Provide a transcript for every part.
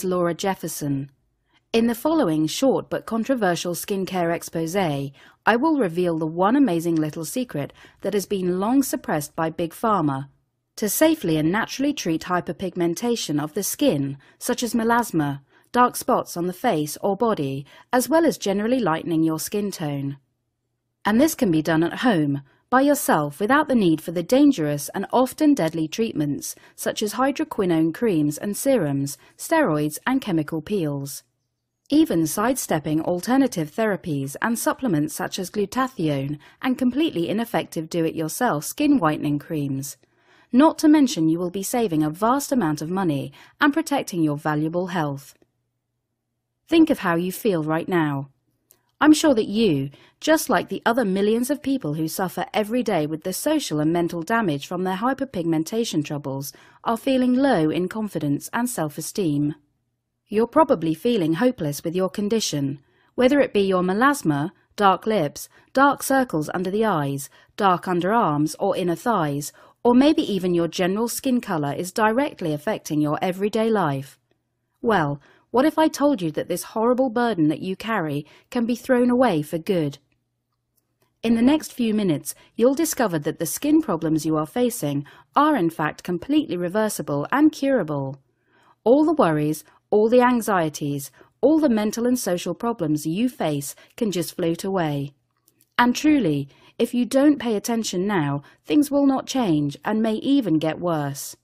Laura Jefferson. In the following short but controversial skincare exposé, I will reveal the one amazing little secret that has been long suppressed by Big Pharma to safely and naturally treat hyperpigmentation of the skin, such as melasma, dark spots on the face or body, as well as generally lightening your skin tone. And this can be done at home, by yourself, without the need for the dangerous and often deadly treatments such as hydroquinone creams and serums, steroids and chemical peels. Even sidestepping alternative therapies and supplements such as glutathione and completely ineffective do-it-yourself skin whitening creams. Not to mention you will be saving a vast amount of money and protecting your valuable health. Think of how you feel right now. I'm sure that you, just like the other millions of people who suffer every day with the social and mental damage from their hyperpigmentation troubles, are feeling low in confidence and self-esteem. You're probably feeling hopeless with your condition, whether it be your melasma, dark lips, dark circles under the eyes, dark underarms or inner thighs, or maybe even your general skin color is directly affecting your everyday life. Well, what if I told you that this horrible burden that you carry can be thrown away for good? In the next few minutes, you'll discover that the skin problems you are facing are in fact completely reversible and curable. All the worries, all the anxieties, all the mental and social problems you face can just float away. And truly, if you don't pay attention now, things will not change and may even get worse.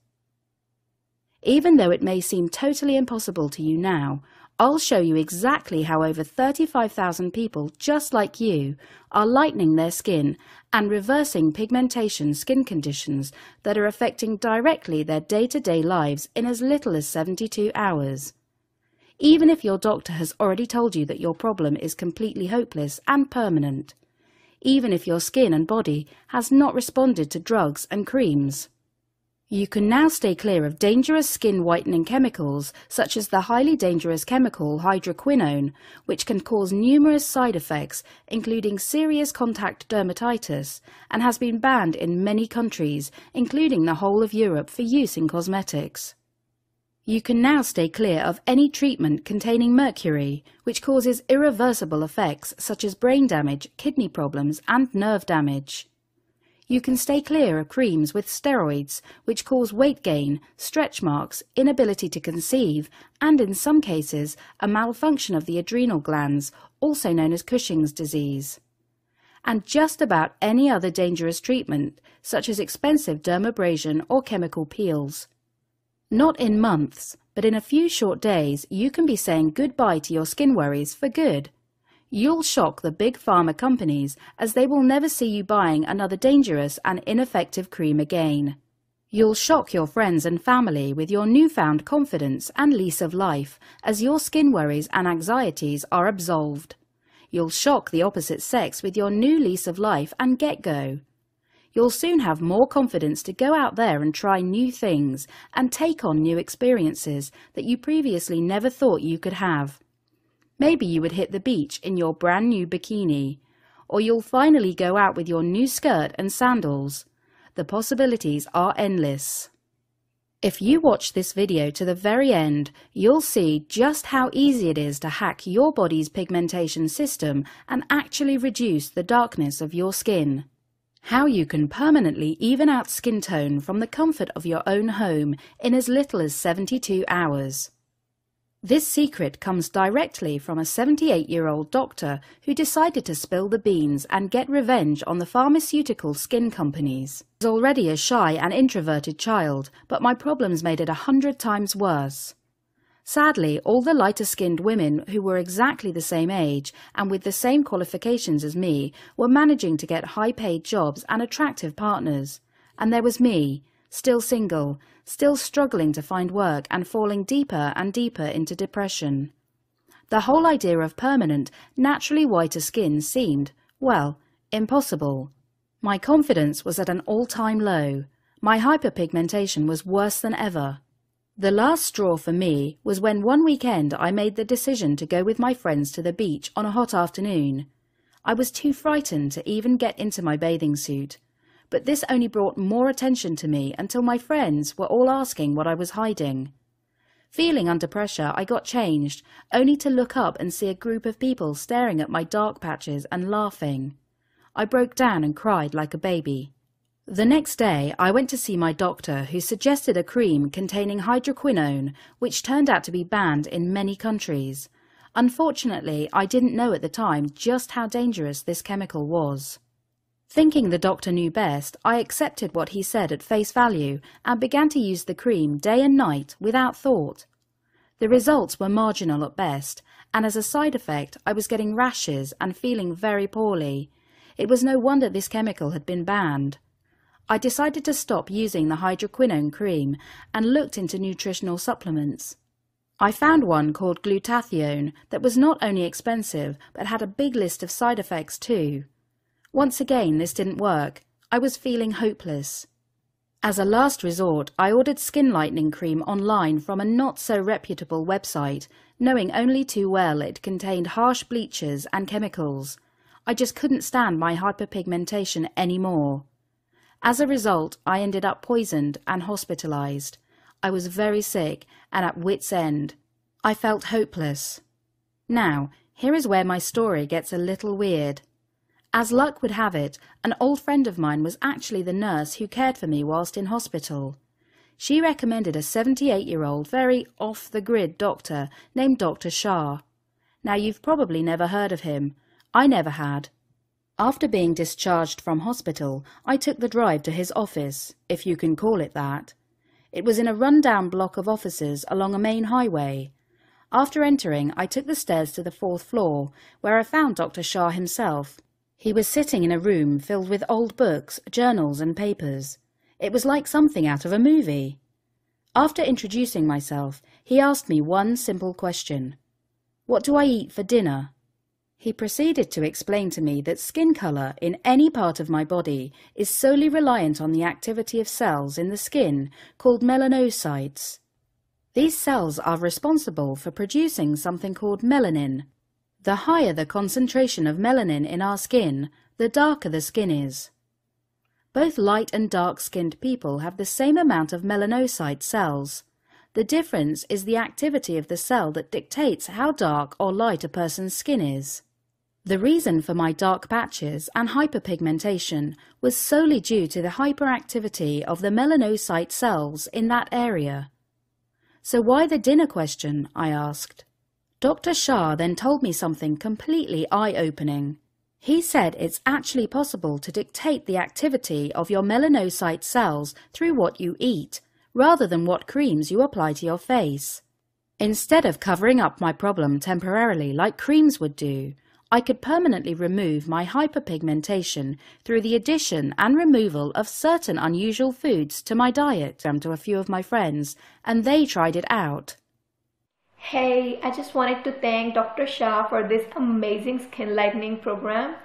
Even though it may seem totally impossible to you now, I'll show you exactly how over 35,000 people just like you are lightening their skin and reversing pigmentation skin conditions that are affecting directly their day-to-day lives in as little as 72 hours. Even if your doctor has already told you that your problem is completely hopeless and permanent. Even if your skin and body has not responded to drugs and creams. You can now stay clear of dangerous skin whitening chemicals such as the highly dangerous chemical hydroquinone, which can cause numerous side effects including serious contact dermatitis and has been banned in many countries, including the whole of Europe, for use in cosmetics. You can now stay clear of any treatment containing mercury, which causes irreversible effects such as brain damage, kidney problems and nerve damage. You can stay clear of creams with steroids, which cause weight gain, stretch marks, inability to conceive, and in some cases, a malfunction of the adrenal glands, also known as Cushing's disease. And just about any other dangerous treatment, such as expensive dermabrasion or chemical peels. Not in months, but in a few short days, you can be saying goodbye to your skin worries for good. You'll shock the big pharma companies as they will never see you buying another dangerous and ineffective cream again. You'll shock your friends and family with your newfound confidence and lease of life as your skin worries and anxieties are absolved. You'll shock the opposite sex with your new lease of life and get-go. You'll soon have more confidence to go out there and try new things and take on new experiences that you previously never thought you could have. Maybe you would hit the beach in your brand new bikini, or you'll finally go out with your new skirt and sandals. The possibilities are endless. If you watch this video to the very end, you'll see just how easy it is to hack your body's pigmentation system and actually reduce the darkness of your skin. How you can permanently even out skin tone from the comfort of your own home in as little as 72 hours. This secret comes directly from a 78-year-old doctor who decided to spill the beans and get revenge on the pharmaceutical skin companies. I was already a shy and introverted child, but my problems made it 100 times worse. Sadly, all the lighter-skinned women who were exactly the same age and with the same qualifications as me were managing to get high-paid jobs and attractive partners. And there was me, still single, still struggling to find work and falling deeper and deeper into depression. The whole idea of permanent, naturally whiter skin seemed, well, impossible. My confidence was at an all-time low. My hyperpigmentation was worse than ever. The last straw for me was when one weekend I made the decision to go with my friends to the beach on a hot afternoon. I was too frightened to even get into my bathing suit. But this only brought more attention to me until my friends were all asking what I was hiding. Feeling under pressure, I got changed, only to look up and see a group of people staring at my dark patches and laughing. I broke down and cried like a baby. The next day, I went to see my doctor, who suggested a cream containing hydroquinone, which turned out to be banned in many countries. Unfortunately, I didn't know at the time just how dangerous this chemical was. Thinking the doctor knew best, I accepted what he said at face value and began to use the cream day and night without thought. The results were marginal at best, and as a side effect, I was getting rashes and feeling very poorly. It was no wonder this chemical had been banned. I decided to stop using the hydroquinone cream and looked into nutritional supplements. I found one called glutathione that was not only expensive but had a big list of side effects too. Once again, this didn't work. I was feeling hopeless. As a last resort, I ordered skin lightening cream online from a not-so-reputable website, knowing only too well it contained harsh bleaches and chemicals. I just couldn't stand my hyperpigmentation anymore. As a result, I ended up poisoned and hospitalized. I was very sick and at wit's end. I felt hopeless. Now, here is where my story gets a little weird. As luck would have it, an old friend of mine was actually the nurse who cared for me whilst in hospital. She recommended a 78-year-old, very off-the-grid doctor named Dr. Shah. Now, you've probably never heard of him. I never had. After being discharged from hospital, I took the drive to his office, if you can call it that. It was in a run-down block of offices along a main highway. After entering, I took the stairs to the 4th floor, where I found Dr. Shah himself. He was sitting in a room filled with old books, journals and papers. It was like something out of a movie. After introducing myself, he asked me one simple question. "What do I eat for dinner?" He proceeded to explain to me that skin colour in any part of my body is solely reliant on the activity of cells in the skin called melanocytes. These cells are responsible for producing something called melanin. The higher the concentration of melanin in our skin, the darker the skin is. Both light and dark-skinned people have the same amount of melanocyte cells. The difference is the activity of the cell that dictates how dark or light a person's skin is. The reason for my dark patches and hyperpigmentation was solely due to the hyperactivity of the melanocyte cells in that area. "So why the dinner question?" I asked. Dr. Shah then told me something completely eye-opening. He said it's actually possible to dictate the activity of your melanocyte cells through what you eat, rather than what creams you apply to your face. Instead of covering up my problem temporarily like creams would do, I could permanently remove my hyperpigmentation through the addition and removal of certain unusual foods to my diet. To a few of my friends, and they tried it out. Hey, I just wanted to thank Dr. Shah for this amazing skin lightening program.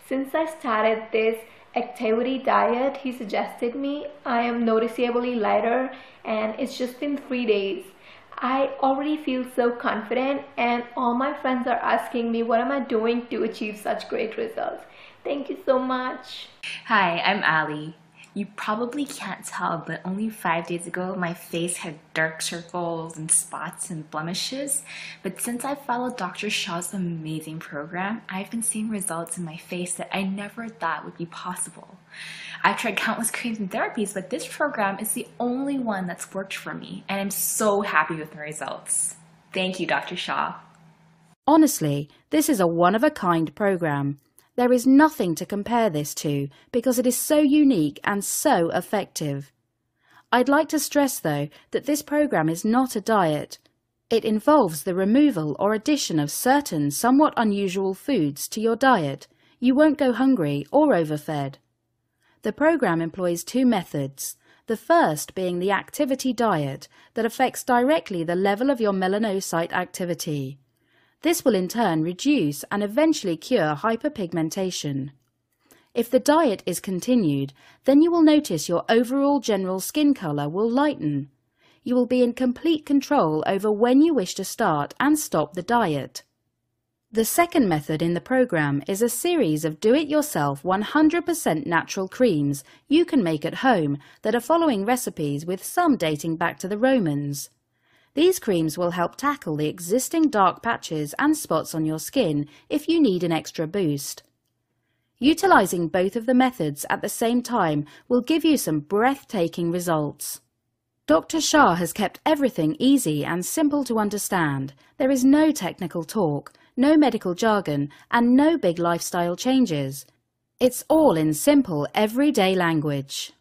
Since I started this activity diet he suggested me, I am noticeably lighter, and it's just been 3 days. I already feel so confident, and all my friends are asking me what am I doing to achieve such great results. Thank you so much. Hi, I'm Ali. You probably can't tell, but only 5 days ago my face had dark circles and spots and blemishes. But since I followed Dr. Shah's amazing program, I've been seeing results in my face that I never thought would be possible. I've tried countless creams and therapies, but this program is the only one that's worked for me, and I'm so happy with the results. Thank you, Dr. Shah. Honestly, this is a one-of-a-kind program. There is nothing to compare this to because it is so unique and so effective. I'd like to stress, though, that this program is not a diet. It involves the removal or addition of certain somewhat unusual foods to your diet. You won't go hungry or overfed. The program employs 2 methods, the first being the activity diet that affects directly the level of your melanocyte activity. This will in turn reduce and eventually cure hyperpigmentation. If the diet is continued, then you will notice your overall general skin color will lighten. You will be in complete control over when you wish to start and stop the diet. The second method in the program is a series of do-it-yourself 100% natural creams you can make at home that are following recipes with some dating back to the Romans. These creams will help tackle the existing dark patches and spots on your skin if you need an extra boost. Utilizing both of the methods at the same time will give you some breathtaking results. Dr. Shah has kept everything easy and simple to understand. There is no technical talk, no medical jargon, and no big lifestyle changes. It's all in simple, everyday language.